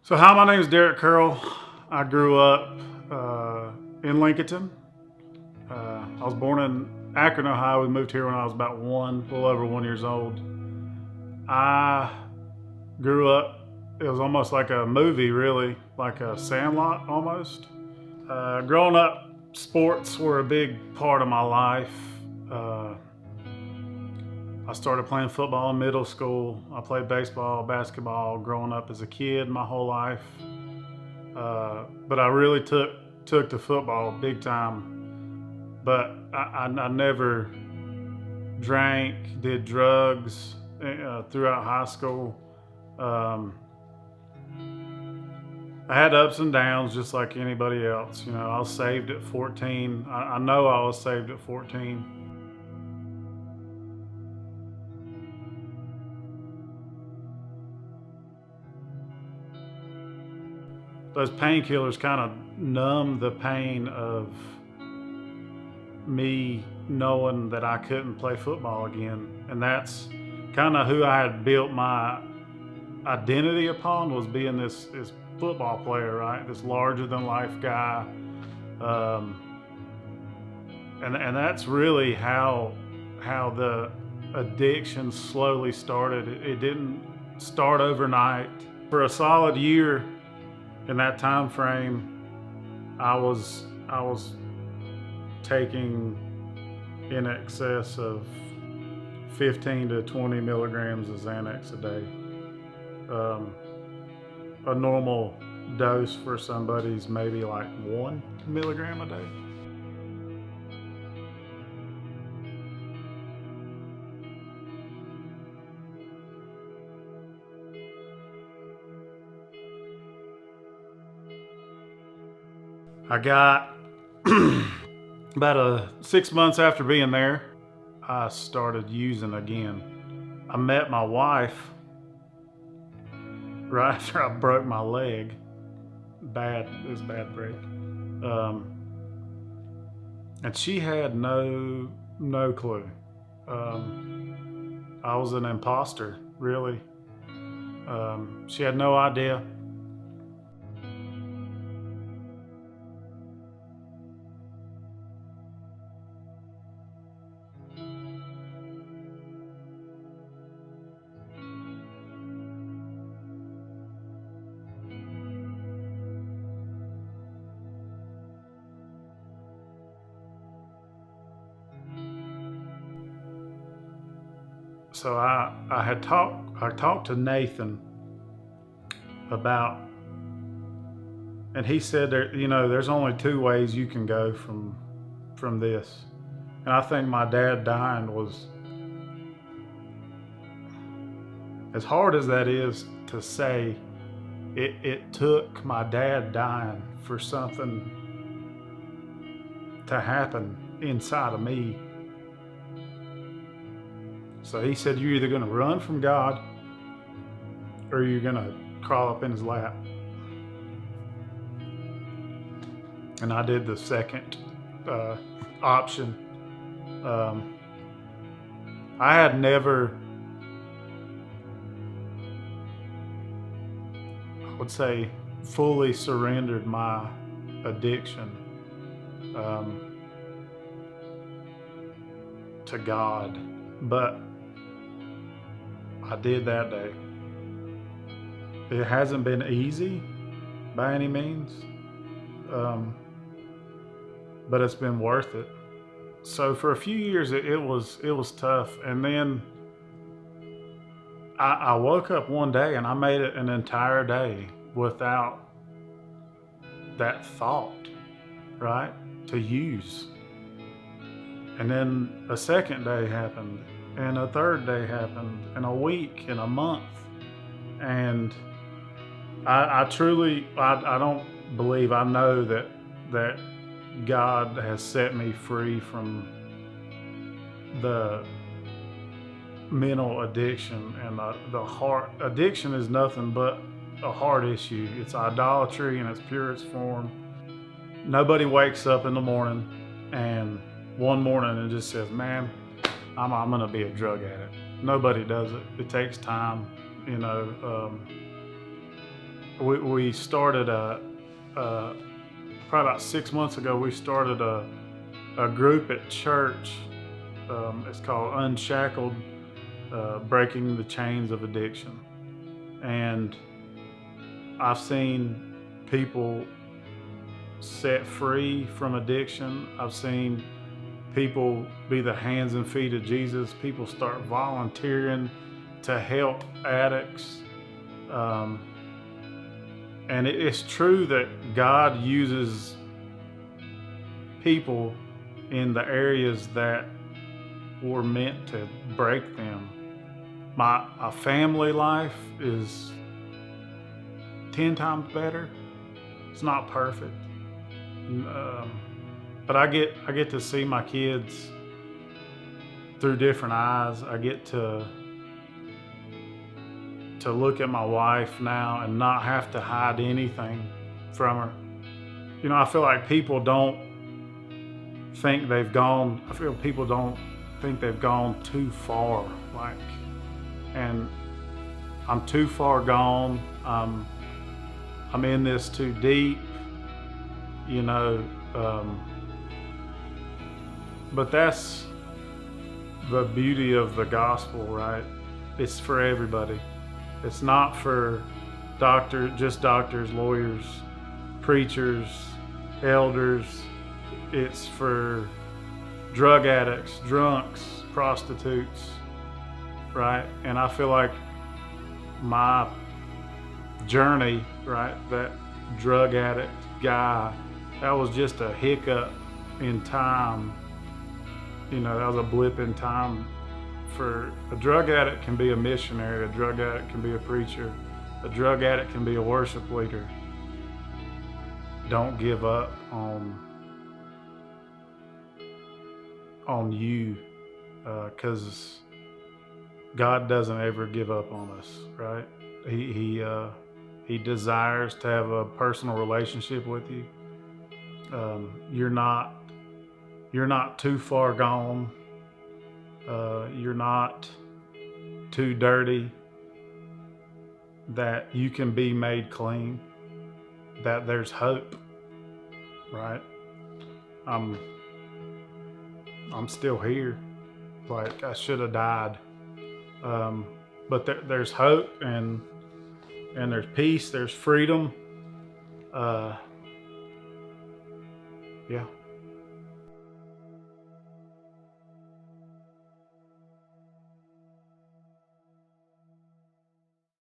So hi, my name is Derek Curl. I grew up in Lincolnton. I was born in Akron, Ohio. We moved here when I was about a little over 1 years old. I grew up, it was almost like a movie, really, like a Sandlot almost. Growing up, sports were a big part of my life. Uh, I started playing football in middle school. I played baseball, basketball growing up as a kid my whole life. But I really took to football big time. But I never drank, did drugs throughout high school. Um, I had ups and downs just like anybody else. You know, I was saved at 14. I know I was saved at 14. Those painkillers kind of numb the pain of me knowing that I couldn't play football again. And that's kind of who I had built my identity upon, was being this football player, right? This larger than life guy. Um, and that's really how the addiction slowly started. It didn't start overnight. For a solid year in that time frame, I was taking in excess of 15 to 20 milligrams of Xanax a day. A normal dose for somebody's maybe like 1 milligram a day. I got about 6 months after being there, I started using again. I met my wife right after I broke my leg. It was a bad break. And she had no clue. I was an imposter, really. She had no idea. So I talked to Nathan about, and he said there's only two ways you can go from this. And I think my dad dying was, as hard as that is to say, it took my dad dying for something to happen inside of me. So he said, you're either going to run from God or you're going to crawl up in his lap. And I did the second option. I had never, I would say, fully surrendered my addiction to God, but I did that day. It hasn't been easy by any means, but it's been worth it. So for a few years, it was tough, and then I woke up one day and I made it an entire day without that thought, right, to use. And then a second day happened, and a third day happened, and a week, and a month. And I truly, I don't believe, I know that God has set me free from the mental addiction and the heart. Addiction is nothing but a heart issue. It's idolatry in its purest form. Nobody wakes up in the morning and one morning and just says, man, I'm going to be a drug addict. Nobody does it. It takes time, we started probably about 6 months ago. We started a group at church. It's called Unshackled, Breaking the Chains of Addiction, and I've seen people set free from addiction. I've seen people be the hands and feet of Jesus. People start volunteering to help addicts. And it's true that God uses people in the areas that were meant to break them. My family life is 10 times better. It's not perfect. But I get to see my kids through different eyes. I get to look at my wife now and not have to hide anything from her. You know, I feel like people don't think they've gone. I feel people don't think they've gone too far. And I'm too far gone. I'm in this too deep. You know. But that's the beauty of the gospel, right? It's for everybody. It's not for just doctors, lawyers, preachers, elders. It's for drug addicts, drunks, prostitutes, right? And I feel like my journey, right, that drug addict guy, that was just a hiccup in time. You know, that was a blip in time. For a drug addict can be a missionary, a drug addict can be a preacher, a drug addict can be a worship leader. Don't give up on you, because God doesn't ever give up on us, right? He desires to have a personal relationship with you. You're not too far gone. You're not too dirty that you can be made clean, that there's hope, right? I'm still here. Like, I should have died. But there's hope, and there's peace, there's freedom. Yeah.